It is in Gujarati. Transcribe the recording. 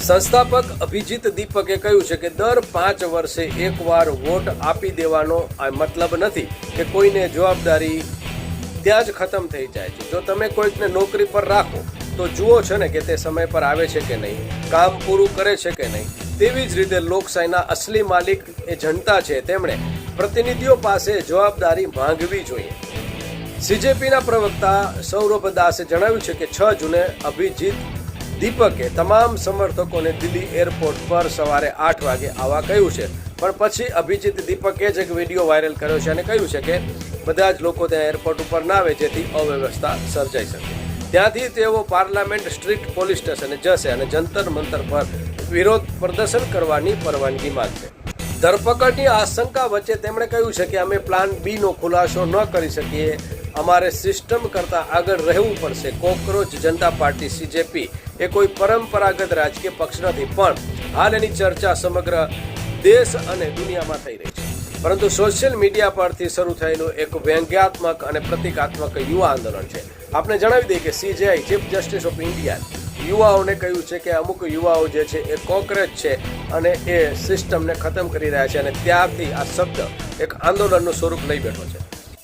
સંસ્થાપક અભિજીત દીપકે કહ્યું છે કે દર 5 વર્ષે એકવાર વોટ આપી દેવાનો આ મતલબ નથી કે કોઈને જવાબદારી ત્યાં જ ખતમ થઈ જાય છે. જો તમે કોઈકને નોકરી પર રાખો તો જુઓ છો ને કે તે સમય પર આવે છે કે નહીં, કામ પૂરું કરે છે કે નહીં. તેવી જ રીતે લોકશાહીના અસલી માલિક એ જનતા છે, તેમણે પ્રતિનિધિઓ પાસે જવાબદારી માંગવી જોઈએ. સીજેપીના પ્રવક્તા સૌરભ દાસે જણાવ્યું છે કે 6 જૂને અભિજીત દીપકે તમામ સમર્થકોને દિલ્હી એરપોર્ટ પર સવારે 8 વાગે આવવા કહ્યું છે. પણ પછી અભિજીત દીપકે જ એક વિડીયો વાયરલ કર્યો છે અને કહ્યું છે કે બધા જ લોકો ત્યાં એરપોર્ટ ઉપર ના આવે જેથી અવ્યવસ્થા સર્જાઈ શકે. ત્યાંથી તેઓ પાર્લામેન્ટ સ્ટ્રીટ પોલીસ સ્ટેશને જશે અને જંતર મંતર પર વિરોધ પ્રદર્શન કરવાની પરવાનગી માંગશે. ધરપકડની આશંકા વચ્ચે તેમણે કહ્યું છે કે અમે પ્લાન બી નો ખુલાસો ન કરી શકીએ, અમારે સિસ્ટમ કરતાં આગળ રહેવું પડશે. કોકરોચ જનતા પાર્ટી સીજેપી એ કોઈ પરંપરાગત રાજકીય પક્ષ નથી, પણ હાલ એની ચર્ચા સમગ્ર દેશ અને દુનિયામાં થઈ રહી છે. પરંતુ સોશિયલ મીડિયા પરથી શરૂ થયેલું એક વ્યંગ્યાત્મક અને પ્રતિકાત્મક યુવા આંદોલન છે. આપણે જણાવી દઈએ કે CJI chief justice of India યુવાઓને કહ્યું છે કે અમુક યુવાઓ જે છે એ કોકરેચ છે અને એ સિસ્ટમને ખતમ કરી રહ્યા છે અને ત્યારથી આ શબ્દ એક આંદોલનનું સ્વરૂપ લઈ બેઠો છે.